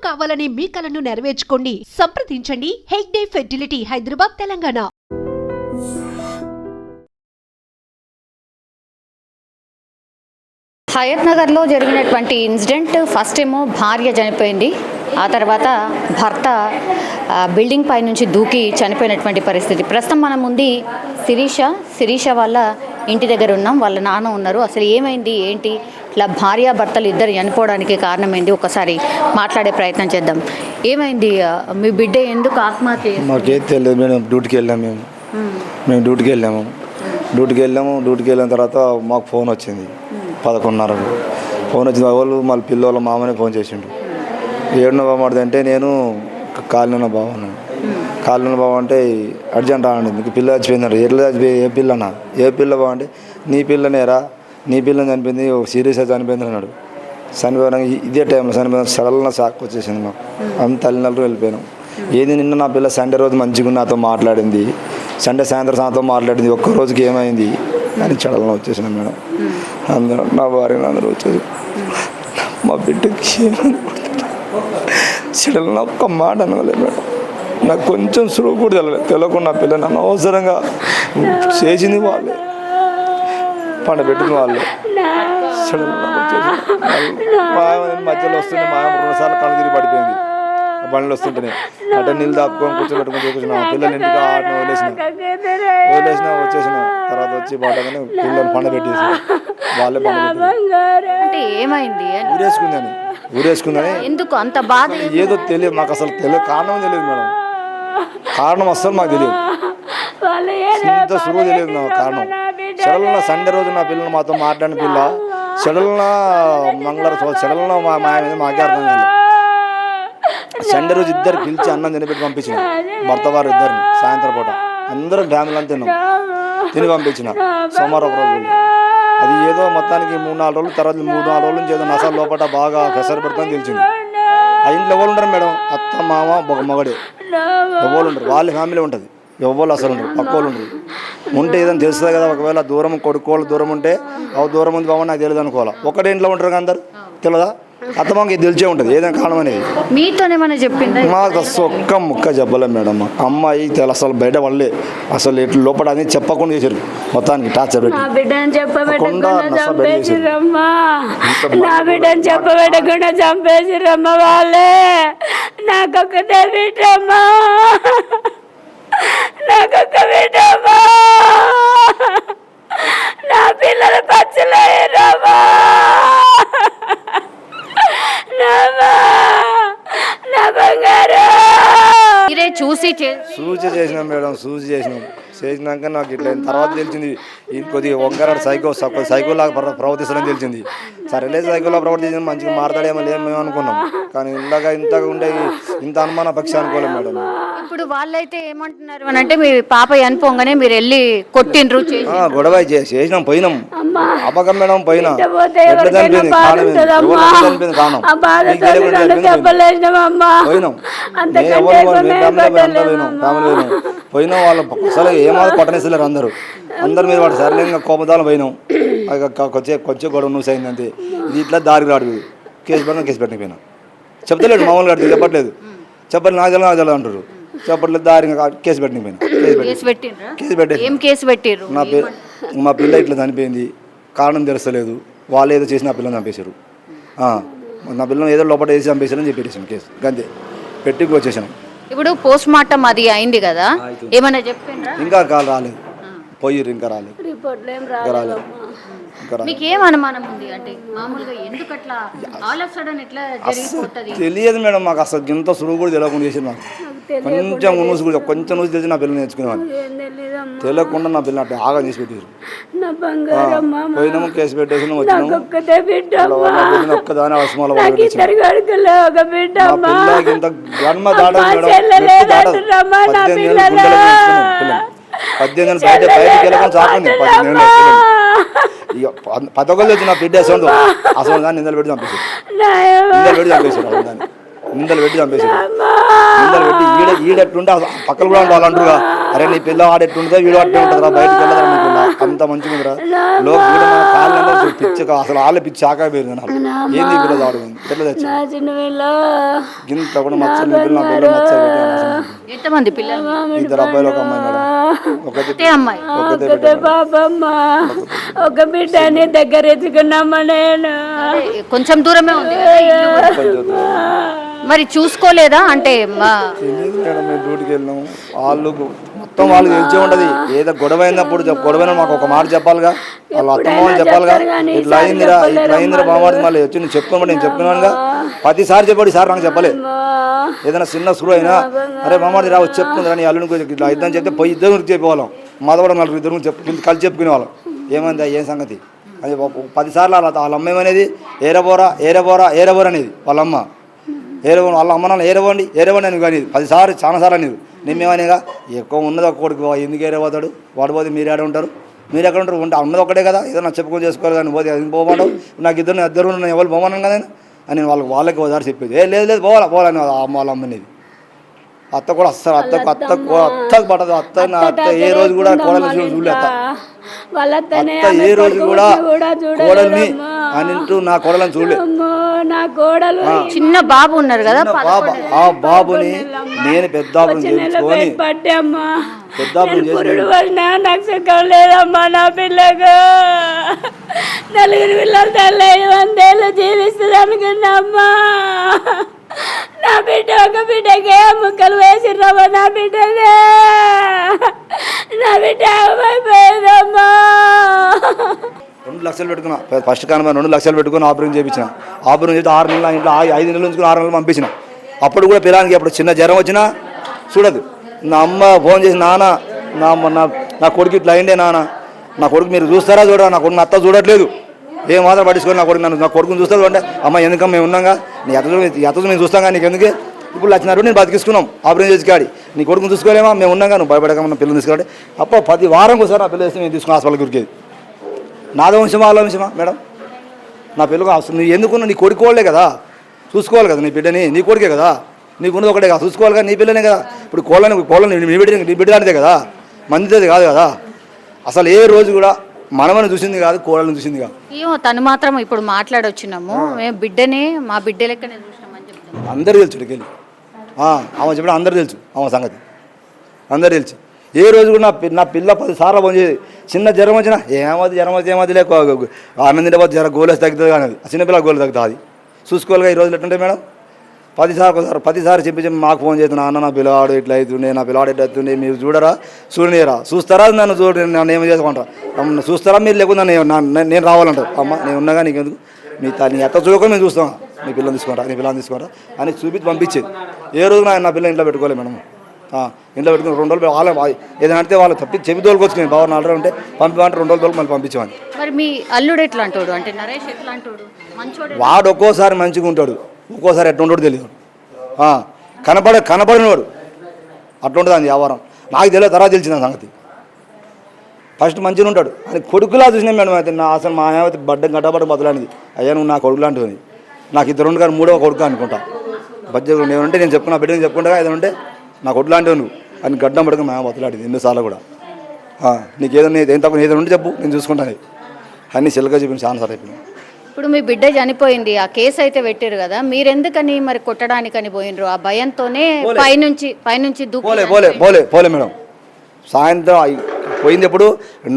కావాలనే మీ కలను నెరవేర్చుకోండి. సంప్రదించండి హెగ్డే ఫెర్టిలిటీ, హైదరాబాద్, తెలంగాణ. హయత్ నగర్లో జరిగినటువంటి ఇన్సిడెంట్, ఫస్ట్ ఏమో భార్య చనిపోయింది, ఆ తర్వాత భర్త బిల్డింగ్ పై నుంచి దూకి చనిపోయినటువంటి పరిస్థితి. ప్రస్తుతం మనం ఉంది శిరీష వాళ్ళ ఇంటి దగ్గర ఉన్నాం. వాళ్ళ నాన్న ఉన్నారు. అసలు ఏమైంది ఏంటి, ఇట్లా భార్య భర్తలు ఇద్దరు చనిపోవడానికి కారణం ఏంటి, ఒకసారి మాట్లాడే ప్రయత్నం చేద్దాం. ఏమైంది, మీ బిడ్డ ఎందుకు ఆత్మహత్య? మాకేం తెలియదు మేడం. డ్యూటీకి వెళ్ళాము మేము డ్యూటీకి వెళ్ళాము. డ్యూటీకి వెళ్ళిన తర్వాత మాకు ఫోన్ వచ్చింది 11:30. ఫోన్ వచ్చింది. వాళ్ళు మళ్ళీ పిల్లల మామనే ఫోన్ చేసిండు. ఏడున్న బాబు అంటే నేను కాలిన బాబు అన్నాను. కాలిన బాబు అంటే అర్జెంట్ రాండి, నీకు పిల్ల చచ్చిపోయింది. ఎట్లా చచ్చిపోయి, ఏ పిల్ల అన్నా? ఏ పిల్ల బాబు అంటే నీ పిల్లనేరా, నీ పిల్లని చనిపోయింది, సీరియస్గా చనిపోయింది అన్నాడు. చనిపోయినా ఇదే టైంలో చనిపోయిన సడన్గా షాక్ వచ్చేసింది మాకు. అంత తల్లినలు వెళ్ళిపోయాను. ఏది నిన్న నా పిల్ల సండే రోజు మంచిగా నాతో మాట్లాడింది, సండే సాయంత్రం నాతో మాట్లాడింది, ఒక్క రోజుకి ఏమైంది అని చడలను వచ్చేసిన మేడం. అందరూ నా భార్య అందరూ వచ్చేసి మా బిడ్డకి చడలను ఒక్క మాట అనలేదు మేడం. నాకు కొంచెం సులువు కూడా తెలియకుండా నా పిల్ల నన్ను అవసరంగా చేసింది వాళ్ళే, పండబెట్టిన వాళ్ళే. సడన్గా వచ్చేసి మధ్యలో వస్తుంటే మా 2 సార్లు కళ్ళు తిరిగి పడిపోయింది. బండ్లు వస్తుంటేనే అంటే నీళ్ళు దాపుకొని కూర్చోబెట్టుకుని కూర్చున్నా. పిల్లలు ఇంటికి ఆడిన వదిలేసిన వచ్చేసిన తర్వాత వచ్చి పడగానే పిల్లలు పండబెట్టేసి వాళ్ళే అంటే ఏమైంది, ఊరేసుకుందని ఎందుకు అంత బాధ? ఏదో తెలియదు మాకు, అసలు కారణం తెలియదు మేడం. కారణం అస్సలు మాకు తెలియదు, ఇంత సులువు తెలియదు నాకు కారణం. సడన్గా సండే రోజు నా పిల్లలు మాతో మాట్లాడిన పిల్ల సడన్గా మంగళవారం సడన్గా మాకే అర్థం కాదు. సండే రోజు ఇద్దరు పిలిచి అన్నం తినిపెట్టి పంపించిన, భర్త వారు ఇద్దరిని సాయంత్రం పూట అందరూ డ్యాములు అంతా తిని పంపించిన. సోమవారం ఒక రోజు అది ఏదో మొత్తానికి 3-4 రోజులు, తర్వాత 3-4 రోజుల నుంచి ఏదో నసాల లోపల బాగా ప్రెషర్ పెడతామని తెలిసింది. ఆ ఇంట్లో ఎవరు ఉండరు మేడం, అత్త మామ ఒక మగడే, ఎవరు ఉండరు. వాళ్ళ ఫ్యామిలీ ఉంటుంది, ఎవరు అసలు ఉండరు, పక్క వాళ్ళు ఉండరు. ఉంటే ఏదైనా తెలుస్తుంది కదా, ఒకవేళ దూరం కొడుకోవాలి దూరం ఉంటే దూరం ఉంది బాబు నాకు తెలియదు అనుకోవాలి. ఒకటే ఇంట్లో ఉంటారు కదా అందరు, తెలియదా? అత్తమాకి తెలిసే ఉంటుంది ఏదైనా కారణం అనేది. మీతోనేమన్నా చెప్పింది? మాకు అసలు ఒక్క ముక్క చెప్పలేదు మేడం. అమ్మాయి అసలు బయట వాళ్ళే అసలు ఎట్లు లోపల అనేది చెప్పకుండా చేశారు, మొత్తానికి టార్చర్ పెట్టి. నా బిడ్డను చెప్పబెట్టకుండా చంపేసిరమ్మ వాళ్ళే. నాకొక్కటే బిడ్డమ్మా, నాకొక్క బిడ్డమ్మా, నా పిల్లలు పచ్చలేరమ్మా. మీరే చూసి చేసినాం మేడం, చేసినాక నాకు ఇట్లా తర్వాత తెలిసింది కొద్దిగా ఒక్కరాడు సైకోలాగా ప్రవర్తిస్తాడని తెలిసింది. సరేలే సైకోలా ప్రవర్తించింది, మంచిగా మాట్లాడేమో మేము అనుకున్నాం. కానీ ఇంతగా ఉండే ఇంత అనుమాన పక్ష అనుకోలేం మేడం. ఇప్పుడు వాళ్ళైతే ఏమంటున్నారు అని అంటే, మీ పాప చనిపోగానే మీరు వెళ్ళి కొట్టిండ్రు, గొడవ చేసినాం, పోయినాం. అపకం మేడం పోయినా ఎట్లా చనిపోయింది కారణం పోయినాం వాళ్ళు అసలు ఏమాదో కొట్టనేసలేరు అందరు మీరు వాడు సరళంగా కోపదాలు పోయినాం. కొంచెం గొడవ న్యూస్ అయింది అంతే. ఇది ఇట్లా దారికి రాడు, కేసు పెట్టిన పోయినా చెప్తలేడు, మామూలుగా అడిగి చెప్పట్లేదు, చెప్పలేదు నాకు తెలియదు అంటారు, చెప్పట్లేదు. దారిగా కేసు పెట్టిన పోయినా కేసు పెట్టారు. మా పిల్ల ఇట్లా చనిపోయింది, కారణం తెలుస్తలేదు, వాళ్ళు ఏదో చేసి నా పిల్లని చంపేశారు. నా పిల్లలు ఏదో లోపల వేసి చంపేశారని చెప్పేసాను, కేసు అంతే పెట్టి వచ్చేసాను. ఇప్పుడు పోస్ట్ మార్టం అది అయింది కదా, ఏమైనా చెప్పిండ్రా? ఇంకా రాలేదు, పోయిర్రు, ఇంకా రాలేదు. మీకేం అనుమానం ఉంది అంటే, మామూలుగా ఎందుకు అట్లా ఆల్ ఆఫ్ సడన్ ఎట్లా జరిగిపోతది? తెలియదు మేడం, మాకు అసలు ఇంత సులువు కూడా తెలియకుండా చేసింది. నాకు కొంచెం న్యూస్ తెలిసి నా పిల్లలు నేర్చుకునేవాళ్ళు, తెలియకుండా నా పిల్లలు అంటే ఆగా చేసి పెట్టారు. పోయినాము, కేసు పెట్టేసి వచ్చినాము. ఒక్కదాని అవసరం ఇంత జన్మ దాడదు మేడం. 18 బయటకు వెళ్ళకుండా చాకుంది. 11 వచ్చి నా బిడ్డ అసలు దాన్ని నిందలు పెట్టి చంపేశారు. నిందలు పెట్టి చంపేసాడు. నిందలు పెట్టి ఈడెట్టుంటే పక్కన కూడా వాళ్ళు అంటారుగా, అరే నీ పిల్ల ఆడెట్టుంటుందో వీడు అట్టే ఉంటుందిరా, బయటకు వెళ్ళదా నీ పిల్ల అంత మంచిగా ఉందిరా లోక మన కాళ్ళు పిచ్చి అసలు వాళ్ళ పిచ్చి ఆకాపోయింది. ఏంది పిల్ల ఆడుకుంది పిల్ల తెచ్చి గింత కూడా మచ్చలు పిల్ల మచ్చ ఎంతమంది పిల్లలు? 2 అబ్బాయిలు 1 అమ్మాయి మేడం. ఒకటే అమ్మాయి. ఒకటే పాపమ్మ, ఒక బిడ్డని దగ్గర ఎత్తుకున్నామా నేను. కొంచెం దూరమే ఉంది కదా ఇల్లు. మరి చూసుకోలేదా? అంటే తెలియదు మేడం, మేము డ్యూటీకి వెళ్ళినాము. వాళ్ళు మొత్తం వాళ్ళు తెలిసే ఉంటుంది. ఏదో గొడవ అయినప్పుడు గొడవైనా మాకు ఒక మాట చెప్పాలిగా, వాళ్ళు అత్తమ్మ చెప్పాలిగా, ఇట్లా అయిందిరా బామాడి మళ్ళీ వచ్చి నేను చెప్పుకోమంటే నేను చెప్పుకున్నానుగా. 10 సార్లు చెప్పాడు, ఈసారి నాకు చెప్పలేదు. ఏదైనా చిన్న సురు అయినా అరే మామాడి రా వచ్చి చెప్పుకుందిరా నీ అల్లుని ఇట్లా ఇద్దని చెప్తే పోయి ఇద్దరు చెప్పేవాళ్ళం. మాదవడ 4 ఇద్దరు కలిసి చెప్పుకునేవాళ్ళం. ఏమైందా ఏం సంగతి అది 10 సార్లు వాళ్ళ అమ్మ ఏమనేది ఏరబోరా అనేది వాళ్ళ అమ్మ. వాళ్ళ అమ్మ నాన్న ఏరవండి అని కానీ 10 సార్లు చాలా సార్లు అనేది. నేమేమనేగా ఎక్కువ ఉన్నది ఒక కొడుకు ఎందుకు ఏరబోతాడు, వాడు పోతే మీరు ఏడ ఉంటారు, మీరు ఎక్కడ ఉంటారు, ఉంటే ఉన్నది ఒకటే కదా, ఏదో నాకు చెప్పుకొని చేసుకోవాలి కానీ పోతే అది పోమంటావు, నాకు ఇద్దరు ఎవరు పోమన్నాను కదా అని నేను వాళ్ళకి ఒకసారి చెప్పేది. లేదు పోవాలని వాళ్ళ అమ్మనేది. అత్త కూడా అస్సలు అత్తకు పడదు. అత్త ఏ రోజు కూడా కోడలు చూడలేదు. అత్త ఏ రోజు కూడా కోడల్ని అని నా కోడలని చూడలేదు. చిన్న బాబు ఉన్నారు కదా, ఆ బాబుని నేను పెద్దాపురం చేయించుకొని నాకు సుఖం లేదమ్మా. నా పిల్లకు 4 పిల్లలు తల్లి 100 ఏళ్ళు జీవిస్తుంది అనుకున్నామ్మా. నా బిడ్డ ఒక బిడ్డకే ముక్కలు వేసిర్రమ్మా. నా బిడ్డనే అయిపోయిందమ్మా. 2 లక్షలు పెట్టుకున్నా ఫస్ట్ కానీ 2 లక్షలు పెట్టుకుని ఆపరేషన్ చేయించిన. ఆపరేషన్ చేసి 6 నెలలు ఇంట్లో 5 నెలలు ఉంచుకుని 6 నెలలు పంపించిన. అప్పుడు కూడా పిల్లలకి అప్పుడు చిన్న జ్వరం వచ్చినా చూడదు. నా అమ్మ ఫోన్ చేసి నాన్న నా కొడుకు ఇట్లా అయిందే నాన్న, నా కొడుకు మీరు చూస్తారా చూడరా, నా కొడుకు అత్త చూడట్లేదు, ఏం మాత్రం పట్టించుకొని నా కొడుకుని చూస్తారు అంటే అమ్మ ఎందుకమ్మ మేము ఉన్నాగా నీ అత్తతో మేము చూస్తాం కానీ నీకు ఎందుకే ఇప్పుడు 1 లక్ష నేను బతికిస్తున్నాం ఆపరేషన్ చేసి కాడి నీ కొడుకుని చూసుకోలేమా మేము ఉన్నాగా నువ్వు భయపడకమన్న పిల్లలు తీసుకురాండి. అప్పుడు 10 వారం ఒకసారి నా పిల్లలు వేస్తే మేము తీసుకుని హాస్పిటల్కి ఉరికేది. నాదో వంశమా వాళ్ళ వంశమా మేడం? నా పిల్లలు అవసరం నువ్వు ఎందుకున్నా నీ కొడుకోవాలే కదా, చూసుకోవాలి కదా నీ బిడ్డని, నీ కొడుకే కదా, నీకున్నది ఒకటే కదా, చూసుకోవాలి కదా, నీ పిల్లనే కదా. ఇప్పుడు కోళ్ళని నీ బిడ్డలాంటిదే కదా, మందిది కాదు కదా. అసలు ఏ రోజు కూడా మనమని చూసింది కాదు, కోళ్ళని చూసింది కాదు. ఏమో తను మాత్రం ఇప్పుడు మాట్లాడొచ్చినాము, మేము బిడ్డనే మా బిడ్డ లెక్కనే చూసినామని చెప్తాను. అందరూ తెలుసు ఇక్కడికి ఆమె చెప్పిన అందరూ తెలుసు ఆమె సంగతి అందరూ తెలుసు. ఏ రోజు కూడా నా పిల్ల 10 సార్లు ఫోన్ చేసి చిన్న జ్వరం వచ్చినా ఏమది లేక ఆనందిండే పోతే జ్వరం గోలేసి తగ్గుతుంది కానీ అది చిన్నపిల్ల గోలు తగ్గుతుంది. చూసుకోవాలిగా ఈ రోజులు ఎట్టుంటే మేడం 10 సార్లు చెప్పి మాకు ఫోన్ చేస్తున్నా అన్న నా పిల్లవాడు ఇట్లా అవుతుండే, నా పిల్లవాడు ఇట్లా అవుతుండే, మీరు చూడనీయరా చూస్తారా, నన్ను నన్ను ఏమి చేసుకుంటారా చూస్తారా మీరు, లేకుండా నేను రావాలంటారు. అమ్మ నేను ఉన్నాగా నీకెందుకు, నీ ఎత్త చూడకుండా మేము చూస్తాం, నీ పిల్లలు తీసుకుంటా అని చూపించి పంపించేది. ఏ రోజు నా పిల్లలు ఇంట్లో పెట్టుకోలేదు మేడం. ఇంట్లో పెట్టుకుని 2 రోజులు వాళ్ళ ఏదైనా అంటే వాళ్ళు చెప్పి తోలుకొచ్చుకుని బాగా 4 రోజులు ఉంటే పంపిమంటే 2 రోజులు తోలు మళ్ళీ పంపించేవాడిని. మరి మీ అల్లుడు ఎట్లా అంటాడు అంటే నరేష్ ఎట్లా అంటాడు? మంచోడు. వాడు ఒక్కోసారి మంచిగా ఉంటాడు, ఒక్కోసారి ఎట్లా ఉంటాడు తెలియదు. కనపడినవాడు అట్లా ఉంటుంది అని వ్యవహారం. నాకు తెలియదు, తర్వాత తెలిసిన సంగతి. ఫస్ట్ మంచిగా ఉంటాడు అని కొడుకులా చూసినా మేడం. అయితే నా అసలు మా అయితే గడ్డబడ్డ బదులానిది అయ్యా నువ్వు నా కొడుకు లాంటివి, నాకు 2 కానీ 3వ కొడుకు అనుకుంటా. బడ్జెట్ ఏమంటే నేను చెప్పుకున్నా బిడ్డని చెప్పుకుంటా ఏదంటే నా కొడుకు లాంటివి నువ్వు అని గడ్డం పడక మేము బతులాడింది ఎన్నోసార్లు కూడా. నీకు ఏదైనా ఏం తక్కువ ఏదైనా ఉంటే చెప్పు నేను చూసుకుంటాను అన్నీ చిల్లగా చెప్పిన చాలా సార్లు అయిపోయినా. ఇప్పుడు మీ బిడ్డ చనిపోయింది, ఆ కేసు అయితే పెట్టారు కదా, మీరెందుకని మరి కొట్టడానికని పోయినరు? ఆ భయంతోనే పైనుంచి పోలే మేడం. సాయంత్రం పోయింది ఎప్పుడు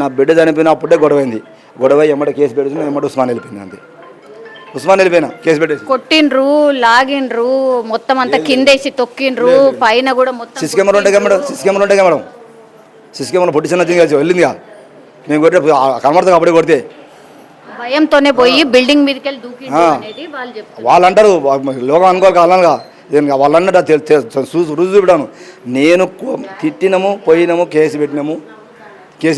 నా బిడ్డ చనిపోయినప్పుడే గొడవ ఎమ్మట కేసు పెడుతున్నా ఎమ్మట ఉస్మాన్ వెళ్ళిపోయింది. అంతే ఉస్మాన్ వెళ్ళిపోయినా కేసు పెట్టేసి కొట్టిండ్రు, లాగిండ్రు, మొత్తం అంతా కిందేసి తొక్కిండ్రు, పైన కూడా మొత్తం సిసి కెమెరా ఉంటాయి మేడం. సిసి కెమెరా పొట్టి చిన్న వెళ్ళిందిగా నేను కొట్టే కనబడతాం అప్పుడే కొడితే భయంతోనే పోయి బిల్డింగ్ మీదకి వెళ్ళి దూకిండ్రు అనేది వాళ్ళు చెప్తారు. వాళ్ళు అంటారు లోకం అనుకోవాలి అలాగా వాళ్ళు అన్నట్టు రుజువు చూపెట్టాను. నేను తిట్టినాము పోయినాము కేసు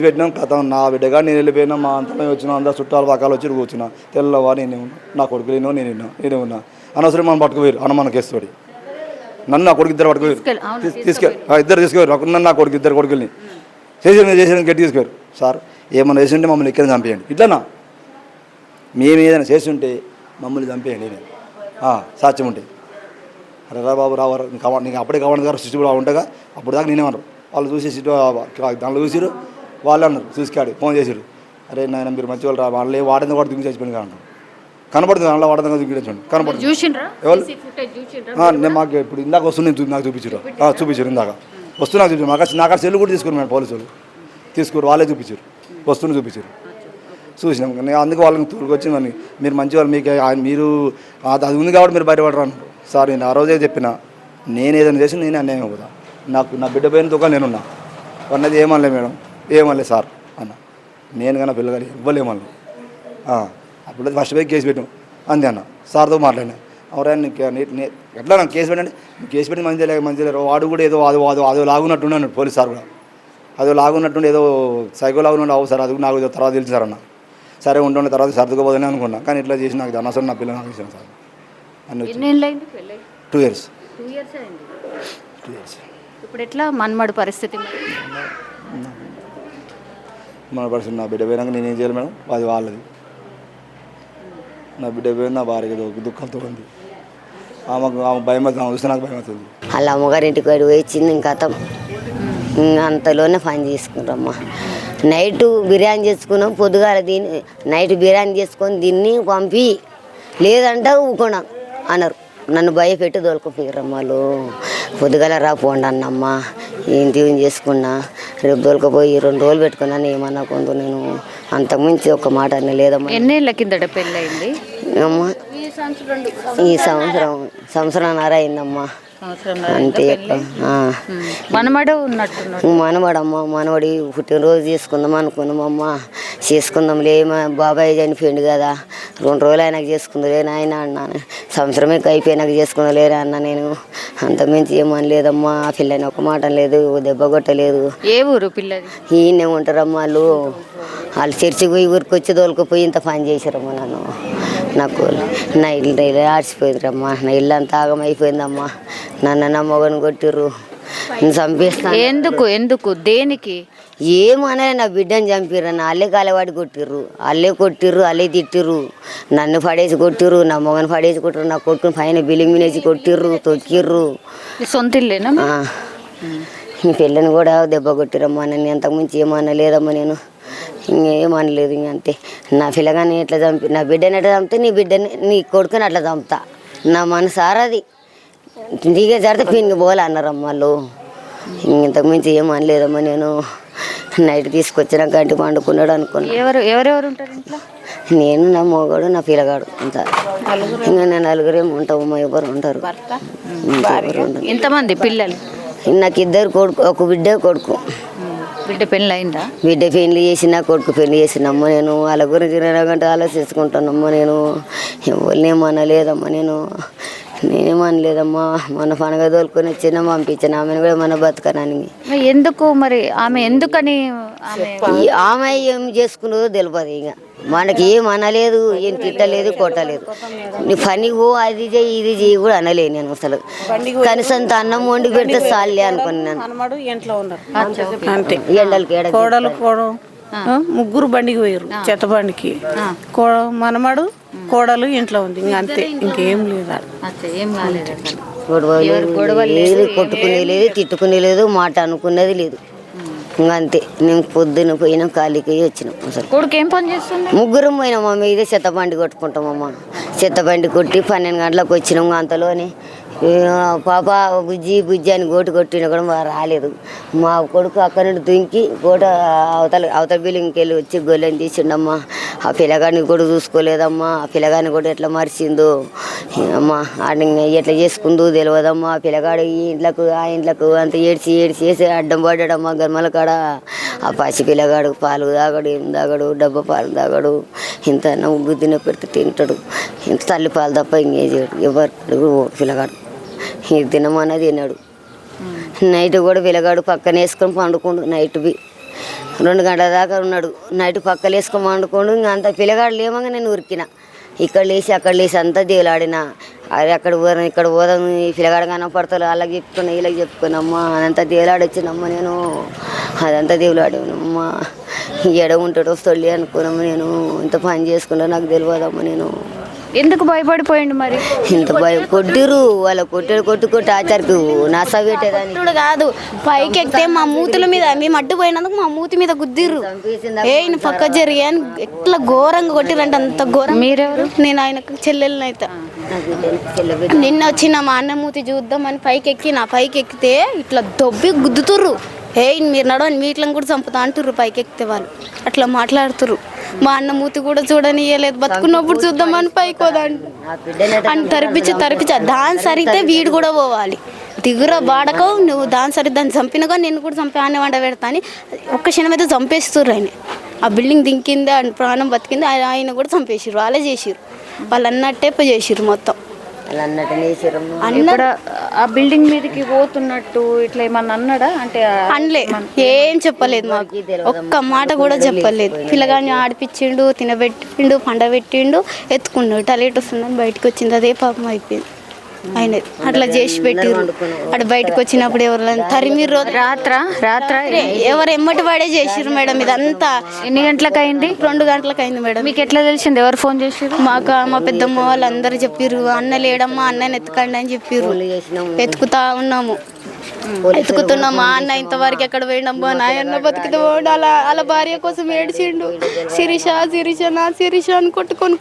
పెట్టినాం కథ నా బిడ్డగా నేను వెళ్ళిపోయినా మా అంతలో వచ్చినా అందరు చుట్టాలు పక్కలు వచ్చి కూర్చున్నా తెల్లవా నేనే ఉన్నా నా కొడుకు నేనే ఉన్నా అనవసరం మనం పట్టుకుపోయారు అనుమానం కేసు తోడి నన్ను నా కొడుకు 2 పట్టుకుపోయారు ఇద్దరు తీసుకుపోయారు నన్ను నా కొడుకు 2 కొడుకుల్ని చేసి గట్టి తీసుకుపోయారు. సార్ ఏమన్నా చేసి ఉంటే మమ్మల్ని ఎక్కడ చంపేయండి, ఇట్లనా మేము ఏదైనా చేసి ఉంటే మమ్మల్ని చంపేయండి సాక్ష్యం ఉంటే అరే రా బాబు రావారు నీకు అప్పుడే కావాలి గారు సిస్టర్ కూడా ఉండగా అప్పుడు దాకా నేనేమన్నారు వాళ్ళు చూసి దాంట్లో చూసిరు వాళ్ళు అన్నారు చూసుకాడు ఫోన్ చేసారు అరే నాయన మీరు మంచి వాళ్ళు రా వాళ్ళు వాడింది కూడా దిగి చచ్చిపోయింది అంటారు కనపడుతుంది అందులో వాడదంగా దిగిపోయింది కనపడుతుంది ఎవరు నేను మాకు ఇప్పుడు ఇందాక వస్తుంది నాకు చూపించారు ఇందాక వస్తున్నా చూపించారు నాకు సెల్లు కూడా తీసుకున్నారు మేడం పోలీసులు తీసుకురు వాళ్ళే చూపించారు వస్తువుని చూపించారు చూసినాం నేను అందుకు వాళ్ళని తోడుకొచ్చి మరి మీరు మంచి వాళ్ళు మీకు మీరు అది ఉంది కాబట్టి మీరు బయటపడరు అన్నారు సార్ నేను ఆ రోజే చెప్పిన నేను ఏదైనా చేసి నేనే అన్యాయం అవుతా నా బిడ్డ పోయిన దుకాణం నేనున్నా అన్నది ఏమనలే మేడం ఏమనలే సార్ అన్న నేను కన్నా పిల్లగాలి ఇవ్వలేమన్నా అప్పుడు ఫస్ట్ పోయి కేసు పెట్టాం అంతే అన్న సార్తో మాట్లాడినా ఎవరైనా ఎట్లా నాకు కేసు పెట్టండి కేసు పెట్టి మంచిగా లేరు వాడు కూడా ఏదో అదో లాగున్నట్టుండే అన్నాడు పోలీస్ సార్ కూడా అదో లాగున్నట్టుండి ఏదో సైకో లాగున్నట్టు అవు సార్ అది నాకు తర్వాత తెలుసు సార్ అన్న సరే ఉంటుండే తర్వాత సర్దుకోపోదని అనుకున్నా కానీ ఇట్లా చేసి నాకు అనవసరం నా పిల్లలు నాకు ఇచ్చాను సార్ అన్ని 2 years ఇప్పుడు ఎట్లా మనమడు పరిస్థితి మన పరిస్థితి నా బిడ్డ పోయినాక నేనేం చేయాలి మేడం అది వాళ్ళది నా బిడ్డ పోయిన నా భార్య దుఃఖంతో ఉంది ఆమె భయం అవుతుంది చూస్తే నాకు భయం అవుతుంది వాళ్ళ అమ్మగారింటికి పోయి వచ్చింది ఇంకా అంతలోనే పని చేసుకుంటామ్మా నైట్ బిర్యానీ చేసుకున్నాం పొద్దుగాల దీన్ని నైట్ బిర్యానీ చేసుకొని దీన్ని పంపి లేదంటే ఊకున్నాం అన్నారు నన్ను భయపెట్టి దొరకపోయారమ్మ వాళ్ళు పొద్దుగాల రాపోండి అన్నమ్మ ఏంటి చేసుకున్నా రేపు దొరకపోయి 2 రోజులు పెట్టుకున్నాను ఏమన్నా కొంత నేను అంతకుమించి ఒక మాట అన్న లేదమ్మా ఎన్నేళ్ళ కిందట పెళ్ళయింది అమ్మా ఈ సంవత్సరంన్నర అయిందమ్మా అంతే మనమడు ఉన్నట్టు మనవడమ్మ మనవడి పుట్టినరోజు చేసుకుందాం అనుకున్నామమ్మ చేసుకుందాంలే మా బాబాయ్ చనిపోయిండు కదా 2 రోజులు ఆయనకు చేసుకుందలే నాయన అన్నాను సంవత్సరమే అయిపోయినాక చేసుకుందలే అన్న నేను అంతమించి ఏమనలేదమ్మా ఆ పిల్లని ఒక మాట లేదు దెబ్బ కొట్టలేదు ఏ ఊరు పిల్లది ఈయనే ఉంటారమ్మ వాళ్ళు చర్చికి పోయి ఊరికి వచ్చి తోలుకుపోయి ఇంత పని చేశారమ్మా నాకు నా ఇల్లు ఆడిచిపోయిందిరమ్మా నా ఇల్లు అంతా ఆగమైపోయిందమ్మా నన్ను నా మొగని కొట్టిర్రు చంపేస్తాను ఎందుకు దేనికి ఏమనే నా బిడ్డని చంపిర్రు అల్లే కాలేవాడి కొట్టిర్రు అల్లే తిట్టిర్రు నన్ను పడేసి కొట్టిర్రు నా మొగని పడేసి కొట్టిర్రు నా కొట్టుకుని పైన బిల్లింగ్ మినేసి కొట్టిర్రు తొక్కిర్రు సొంత ఇల్లేనా ఈ పిల్లని కూడా దెబ్బ కొట్టిరమ్మా నన్ను ఎంతకుమించి ఏమన్నా లేదమ్మా నేను ఇంకేమనలేదు అంతే నా పిల్లగాని ఎట్లా చంపి నా బిడ్డని ఎట్లా చంపితే నీ బిడ్డని నీ కొడుకుని అట్లా చంపుతా నా మనసారది నీకే జరిగితే పిన్నికి పోలే అన్నారమ్మ వాళ్ళు ఇంతకుమించి ఏమనలేదమ్మా నేను నైట్ తీసుకొచ్చిన గంటి పండుకున్నాడు అనుకున్నా ఎవరెవరు ఉంటారు ఇంట్లో నేను నా మొగడు నా పిల్లగాడు అంత ఇంకా నేను 4 ఉంటాము ఎవరు ఉంటారు ఎంతమంది పిల్లలు నాకు 2 కొడుకు ఒక బిడ్డ కొడుకు బిడ్డ పెళ్ళి అయిందా బిడ్డ పెళ్లి చేసిన కొడుకు పెళ్లి చేసినమ్మ నేను వాళ్ళ గురించి 2 గంటలు ఆలోచించుకుంటానమ్మా నేను ఎవరినేమనలేదమ్మా నేనేమనలేదమ్మా మన పండుగ తోలుకొని వచ్చినా పంపించాను ఆమెను కూడా మన బతకనని ఎందుకు మరి ఆమె ఎందుకని ఆమె ఏం చేసుకున్నదో తెలియదు ఇక మనకి ఏం అనలేదు ఏం తిట్టలేదు కొట్టలేదు నీ పనికి పో అది చేయి ఇది చేయి కూడా అనలేదు నేను అసలు కనీసం అన్నం వండి పెడితే చాలే అనుకున్నాను ఎండలకి ముగ్గురు బండికి పోయారు చెత్త బండికి మనమడు కోడలు ఇంట్లో ఉంది ఇంక అంతే ఇంకేం లేదు కొట్టుకునే లేదు తిట్టుకునే లేదు మాట అనుకున్నది లేదు ఇంకా అంతే నేను పొద్దున పోయినా ఖాళీకి వచ్చినాం అసలు కొడుకు ఏం పని చేస్తుంది ముగ్గురం పోయినామమ్మ ఇదే చెత్తబండి కొట్టుకుంటామమ్మ చెత్తబండి కొట్టి 12 గంటలకు వచ్చినాం అంతలోనే పాప బుజ్జి అని గోటు కొట్టినా కూడా రాలేదు మా కొడుకు అక్కడి నుండి దుంకి గోట అవతల బిల్లింగ్కి వెళ్ళి వచ్చి గొల్లెని తీసిండమ్మా ఆ పిల్లగాడిని కూడా చూసుకోలేదమ్మా ఆ పిల్లగాడిని కూడా ఎట్లా మరిచిందో అమ్మా ఆడ ఎట్లా చేసుకుందో తెలియదమ్మా ఆ పిల్లగాడు ఈ ఇంట్లకు ఆ ఇంట్లకు అంత ఏడ్చి అడ్డం పడ్డాడమ్మా గర్మల కాడ ఆ పసి పిల్లగాడు పాలు తాగడు ఏం తాగడు డబ్బా పాలు తాగడు ఇంత ఉగ్గు తిన పెడితే తింటాడు ఇంత తల్లి పాలు తప్ప ఇంకేం చేయడు ఎవరు పిల్లగాడు ఇది తినమన్నది తిన్నాడు నైట్ కూడా పిల్లగాడు పక్కన వేసుకొని పండుకోండు నైట్ 2 గంటల దాకా ఉన్నాడు నైట్ పక్కన వేసుకొని పండుకోండు ఇంకా అంత పిల్లగాడు లేమంగా నేను ఉరికిన ఇక్కడ లేచి అక్కడ లేచి అంతా దేవులాడిన అది అక్కడ పోదాం ఇక్కడ పోదాం ఈ పిల్లగాడు కనపడతారు వాళ్ళకి చెప్పుకున్నా వీళ్ళకి చెప్పుకున్నామ్మా అదంతా దేవులాడొచ్చినమ్మా నేను అదంతా దేవులాడినమ్మా ఎడ ఉంటాడో వస్తాడు అనుకున్నాము నేను ఇంత పని చేసుకున్నా నాకు తెలియదమ్మా నేను ఎందుకు భయపడిపోయిండు మరి? ఇంత భయం కొట్టిరు వాళ్ళ కొట్టి ఆచారికి నస పెట్టేదాన్ని ఇప్పుడు కాదు పైకి ఎక్కితే మా మూతుల మీద మేము అడ్డుపోయినందుకు మా మూతి మీద గుద్దిర్రు. ఈయన పక్క జరిగి అని ఎట్లా ఘోరంగా కొట్టిరంటే అంత ఘోరం. మీరెవరు? నేను ఆయనకు చెల్లెల్ని అయితే నిన్న వచ్చిన మా అన్న మూతి చూద్దామని పైకి ఎక్కితే ఇట్లా దొబ్బి గుద్దుతుర్రు. మీరు నడవని మీట్లను కూడా చంపుతా అంటుర్రు పైకి ఎక్కితే వాళ్ళు అట్లా మాట్లాడుతుర్రు. మా అన్న మూతి కూడా చూడనియలేదు, బతుకున్నప్పుడు చూద్దామని పైకి పోదాంట అని తరిపించి దాని సరిగితే వీడు కూడా పోవాలి. దిగురా బాడకవు నువ్వు దాని సరి దాన్ని చంపినగా నేను కూడా చంపి ఆనే వంట పెడతా అని ఒక్క క్షణం అయితే చంపేస్తుర్రు. ఆయన ఆ బిల్డింగ్ దింకింది ఆయన ప్రాణం బతికింది, ఆయన కూడా చంపేసిర్రు. వాళ్ళే చేసిర్రు, వాళ్ళు అన్నట్టే చేసిర్రు మొత్తం. ఇక్కడ ఆ బిల్డింగ్ మీదకి పోతున్నట్టు ఇట్లా ఏమన్నా అన్నాడా? అంటే అనలే, ఏం చెప్పలేదు మాకు, ఒక్క మాట కూడా చెప్పలేదు. పిల్లగాని ఆడిపించిండు, తినబెట్టిండు, పండబెట్టిండు, ఎత్తుకున్నాడు. టలేట్ వస్తుందని బయటకు వచ్చింది, అదే పాపం అయిపోయింది. ఆయన అట్లా చేసి పెట్టిర్రు. అటు బయటకు వచ్చినప్పుడు ఎవరు తరిమిర్రు. రాత్ర ఎవరు ఎమ్మటి వాడే చేసిర్రు మేడం. ఇదంతా ఎన్ని గంటలకు అయింది? 2 గంటలకు అయింది మేడం. మీకు ఎట్లా తెలిసింది? ఎవరు ఫోన్ చేసిర్రు? మాకు మా పెద్దమ్మ వాళ్ళు అందరు చెప్పిర్రు, అన్న లేడమ్మా అన్నని ఎత్తుకండి అని చెప్పిర్రు. ఎత్తుకుతా ఉన్నాము, ఎత్తుకుతున్నాం. మా అన్న ఇంతవరకు ఎక్కడ పోయిండమ్మా, నాయన్న బతికితే పోండి. అలా భార్య కోసం ఏడ్చిండు. శిరీష అని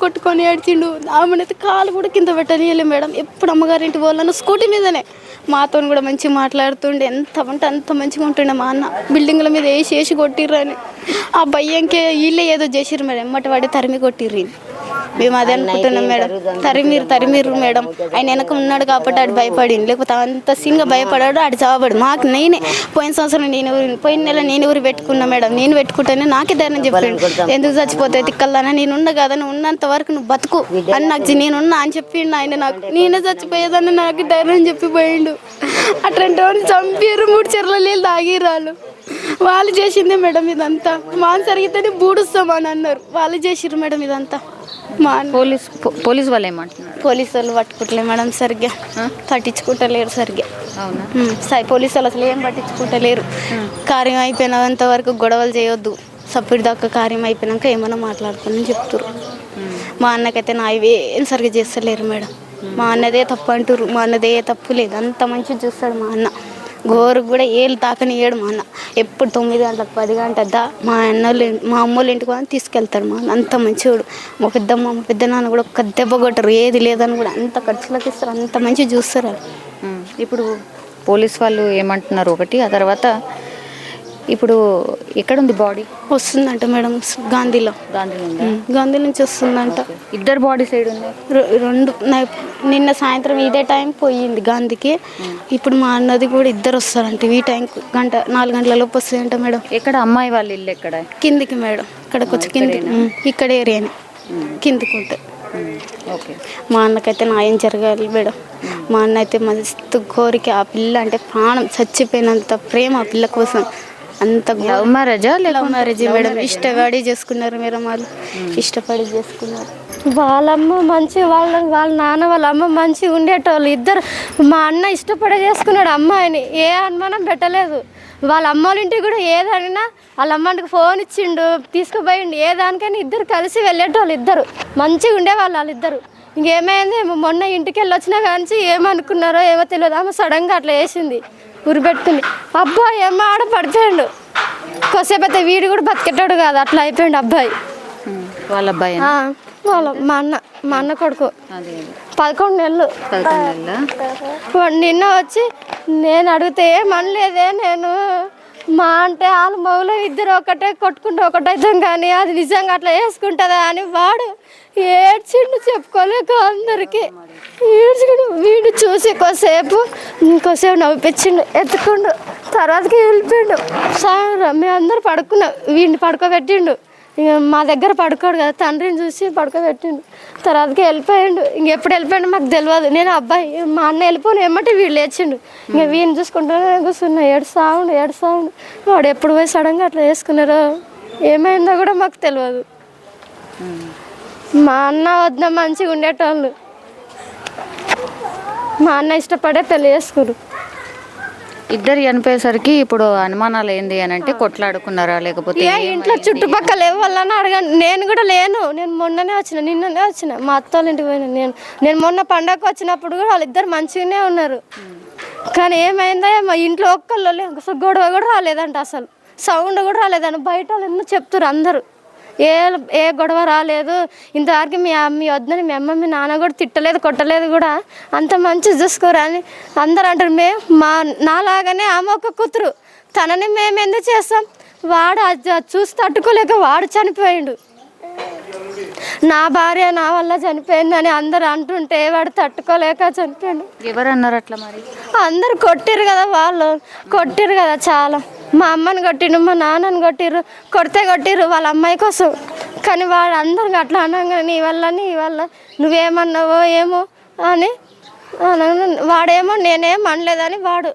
కొట్టుకొని ఏడ్చిండు. ఆమెనైతే కాలు కూడా కింద పెట్టనీయలే మేడం. ఎప్పుడు అమ్మగారింటి వాళ్ళను స్కూటీ మీదనే మాతో కూడా మంచిగా మాట్లాడుతుండే. ఎంత అంటే అంత మంచిగా ఉంటుండే మా అన్న. బిల్డింగ్ల మీద వేసి కొట్టిర్రని ఆ భయంకే వీళ్ళే ఏదో చేసిర్రు మేడం. ఎమ్మటి వాడి తరిమి కొట్టిర్రు. మేము అదే అనుకుంటున్నాం మేడం. తరిమిర్రు మేడం. ఆయన వెనక ఉన్నాడు కాబట్టి ఆడు భయపడింది, లేకపోతే అంత సింగ భయపడాడు ఆడు చావబడు. మాకు పోయిన సంవత్సరం పోయిన నెల నేను ఊరు పెట్టుకున్నా మేడం. నేను పెట్టుకుంటేనే నాకే ధైర్యం చెప్పాడు, ఎందుకు చచ్చిపోతాయి తిక్కల్లానా, నేనున్నా కదా, నువ్వు ఉన్నంత వరకు నువ్వు బతుకు అని నాకు నేనున్నా అని చెప్పిండు ఆయన. నాకు నేనే చచ్చిపోయేదాన్ని నాకు ధైర్యం చెప్పిపోయిండు. అట్లాంటి వాళ్ళు చంపారు. 3 చెర్ల నీళ్ళు తాగిరాళ్ళు. వాళ్ళు చేసిందే మేడం ఇదంతా. మాన్ సరిగితేనే బూడుస్తామని అన్నారు, వాళ్ళు చేసిర్రు మేడం ఇదంతా. పోలీస్ వాళ్ళు ఏమంటున్నారు? పోలీసు వాళ్ళు పట్టుకుంటలే మేడం, సరిగ్గా పట్టించుకుంటలేరు సరిగ్గా. పోలీసు వాళ్ళు అసలు ఏం పట్టించుకుంటలేరు. కార్యం అయిపోయినంత వరకు గొడవలు చేయొద్దు, సప్పుడు దాకా కార్యం అయిపోయినాక ఏమైనా మాట్లాడుకోని చెప్తారు. మా అన్నకైతే నా ఏం సరిగ్గా చేస్తలేరు మేడం. మా అన్నదే తప్పు అంటారు, మా అన్నదే తప్పు లేదు. అంత మంచిగా చూస్తాడు మా అన్న. గోరు కూడా ఏళ్ళు తాకనియ్యాడు మా అన్న. ఎప్పుడు 9 గంటలకు 10 గంటద్దా మా అమ్మోళ్ళ ఇంటికి అని తీసుకెళ్తాడు మా అన్న. అంత మంచివాడు. మా పెద్ద నాన్న కూడా ఒక్క దెబ్బ కొట్టరు, ఏది లేదని కూడా అంత ఖర్చులకు ఇస్తారు, అంత మంచిగా చూస్తారు. ఇప్పుడు పోలీస్ వాళ్ళు ఏమంటున్నారు ఒకటి, ఆ తర్వాత ఇప్పుడు ఎక్కడుంది బాడీ? వస్తుందంట మేడం, గాంధీ నుంచి వస్తుందంట. ఇద్దరు బాడీ సైడ్ ఉన్నాయి. 2 నిన్న సాయంత్రం ఇదే టైం పోయింది గాంధీకి. ఇప్పుడు మా అన్నది కూడా ఇద్దరు వస్తారంట ఈ టైం, 4 గంటల లోపు వస్తాయంట మేడం. ఎక్కడ అమ్మాయి వాళ్ళ ఇల్లు ఎక్కడ? కిందికి మేడం, ఇక్కడ కొంచెం కింది, ఇక్కడ ఏరియాని కిందికి ఉంటుంది. ఓకే. మా అన్నకైతే న్యాయం జరగాలి మేడం. మా అన్న అయితే మస్తు కోరిక, ఆ పిల్ల అంటే ప్రాణం, చచ్చిపోయినంత ప్రేమ ఆ పిల్ల కోసం. అంత లవ్ మ్యారేజా? Love marriage madam. ఇష్టపడి చేసుకున్నారు మేడం, వాళ్ళు ఇష్టపడి చేసుకున్నారు. వాళ్ళమ్మ మంచి, వాళ్ళ నాన్న వాళ్ళ అమ్మ మంచి ఉండేటోళ్ళు ఇద్దరు. మా అన్న ఇష్టపడే చేసుకున్నాడు అమ్మాయిని, ఏ అనుమానం పెట్టలేదు. వాళ్ళ అమ్మ వాళ్ళ ఇంటికి కూడా ఏదైనా వాళ్ళ అమ్మకి ఫోన్ ఇచ్చిండు, తీసుకుపోయిండు, ఏ దానికైనా ఇద్దరు కలిసి వెళ్ళేటోళ్ళు. ఇద్దరు మంచిగా ఉండేవాళ్ళు వాళ్ళిద్దరు. ఇంకేమైంది, మొన్న ఇంటికి వెళ్ళి వచ్చినా కానీ ఏమనుకున్నారో ఏమో తెలియదు, ఆమె సడన్గా అట్లా వేసింది, ఉరిపెట్టుకుని. అబ్బాయి ఏమో ఆడ పడిపోయాడు. కొద్దిసేపు అయితే వీడు కూడా బతికెట్టాడు కాదు, అట్లా అయిపోయాడు అబ్బాయి. వాళ్ళ అబ్బాయి మా అన్న కొడుకు 11 నెలలు. నిన్న వచ్చి నేను అడిగితే ఏమనలేదే, నేను మా అంటే వాళ్ళ మౌలో ఇద్దరు ఒకటే కొట్టుకుంటే ఒకటైతాం కానీ అది నిజంగా అట్లా వేసుకుంటుందా అని వాడు ఏడ్చిండు, చెప్పుకోలేక అందరికీ ఏడ్చుకుండు. వీడు చూసి కొద్దిసేపు నవ్విపించిండు, ఎత్తుకుండు, తర్వాతకి వెళ్ళిపోయిండు. మేము అందరు పడుకున్నాం, వీడిని పడుకోబెట్టిండు. ఇక మా దగ్గర పడుకోడు కదా, తండ్రిని చూసి పడుకోబెట్టిండు, తర్వాతకి వెళ్ళిపోయిండు. ఇంకెప్పుడు వెళ్ళిపోయాడు మాకు తెలియదు. నేను అబ్బాయి మా అన్న వెళ్ళిపోయిన ఏమంటే వీడు లేచిండు. ఇంకా వీడిని చూసుకుంటూనే కూర్చున్నా, ఏడుసావుండు. వాడు ఎప్పుడు పోయి సడన్గా అట్లా వేసుకున్నారో ఏమైందో కూడా మాకు తెలియదు. మా అన్న వద్ద మంచిగా ఉండేటోళ్ళు, మా అన్న ఇష్టపడే పెళ్ళి చేసుకురు. ఇద్దరు చనిపోయేసరికి ఇప్పుడు అనుమానాలు ఏంది అని అంటే కొట్లాడుకున్నారా లేకపోతే ఇంట్లో చుట్టుపక్కల ఎవరన్నా అడగండి. నేను కూడా లేను, నేను మొన్ననే వచ్చిన, నిన్ననే వచ్చిన, మా అత్త వాళ్ళ ఇంటికి పోయినా. నేను మొన్న పండగకు వచ్చినప్పుడు కూడా వాళ్ళిద్దరు మంచిగానే ఉన్నారు. కానీ ఏమైందో మా ఇంట్లో ఒక్కళ్ళు అసలు గొడవ కూడా రాలేదంట, అసలు సౌండ్ కూడా రాలేదంట. బయట వాళ్ళు ఎన్నో చెప్తారు అందరూ, ఏ గొడవ రాలేదు ఇంతవరకు. మీ వద్దని మీ అమ్మ మీ నాన్న కూడా తిట్టలేదు కొట్టలేదు కూడా, అంత మంచి చూసుకోరా అని అందరు అంటారు. నాలాగానే ఆమె ఒక కూతురు, తనని మేము ఎందుకు చేస్తాం? వాడు అది చూసి తట్టుకోలేక వాడు చనిపోయిండు. నా భార్య నా వల్ల చనిపోయిందని అందరు అంటుంటే వాడు తట్టుకోలేక చనిపోయాడు. ఎవరు అన్నారు అట్లా? మరి అందరు కొట్టిరు కదా, వాళ్ళు కొట్టిరు కదా చాలా. మా అమ్మని కొట్టిరు, మా నాన్నని కొట్టిరు, కొట్టిరు వాళ్ళ అమ్మాయి కోసం. కానీ వాడు అందరికి అట్లా అనగా నీ వల్ల నువ్వేమన్నావో ఏమో అని వాడేమో నేనేం అనలేదని వాడు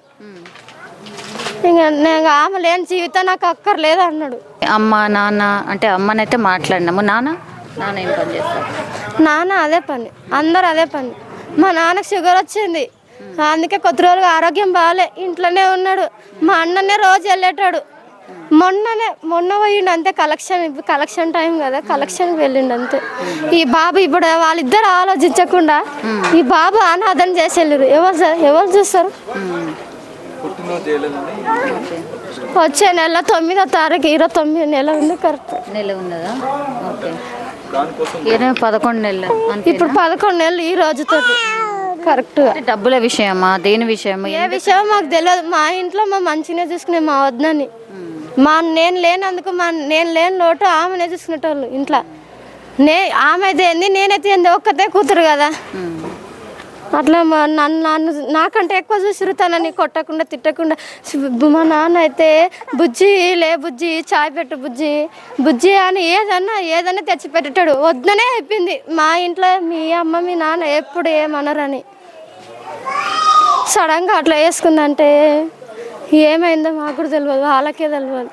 ఇంకా నేను ఆమె లేని జీవితం నాకు అక్కర్లేదు అన్నాడు. అమ్మ నాన్న అంటే అమ్మనైతే మాట్లాడినాము. నాన్న ఏం పని చేస్తారు? నాన్న అదే పని, అందరు అదే పని. మా నాన్నకు షుగర్ వచ్చింది, అందుకే కొద్ది రోజులు ఆరోగ్యం బాగాలే, ఇంట్లోనే ఉన్నాడు. మా అన్ననే రోజు వెళ్ళేటాడు. మొన్న పోయిండు అంతే, కలెక్షన్ టైం కదా, కలెక్షన్కి వెళ్ళిండు అంతే. ఈ బాబు ఇప్పుడు వాళ్ళిద్దరు ఆలోచించకుండా ఈ బాబు అనాథం చేసి వెళ్ళారు. ఎవరు చూస్తారు? వచ్చే నెల 9వ తారీఖు 29 నెల ఉంది, కరెక్ట్ నెల ఉన్నదా? ఓకే, 11 నెలలు. ఇప్పుడు 11 నెలలు ఈ రోజుతో కరెక్ట్. డబ్బుల విషయమా దేని విషయమా? ఏ విషయం మాకు తెలియదు. మా ఇంట్లో మా మంచిగానే చూసుకునే మా వద్దని, నేను లేనందుకు నేను లేని లోటు ఆమెనే చూసుకునేటోళ్ళు ఇంట్లో. ఆమె అయితే ఏంది నేనైతే ఏంది, ఒక్కతే కూతురు కదా. అట్లా నన్ను నాకంటే ఎక్కువ చూసిరు తనని, కొట్టకుండా తిట్టకుండా. మా నాన్న అయితే బుజ్జి చాయ్ పెట్టు బుజ్జి అని ఏదన్నా తెచ్చి పెట్టేటాడు. వద్దనే అయిపోయింది మా ఇంట్లో. మీ అమ్మ మీ నాన్న ఎప్పుడు ఏమనరని సడన్గా అట్లా వేసుకుందంటే ఏమైందో మాకు కూడా తెలియదు, వాళ్ళకే తెలియదు.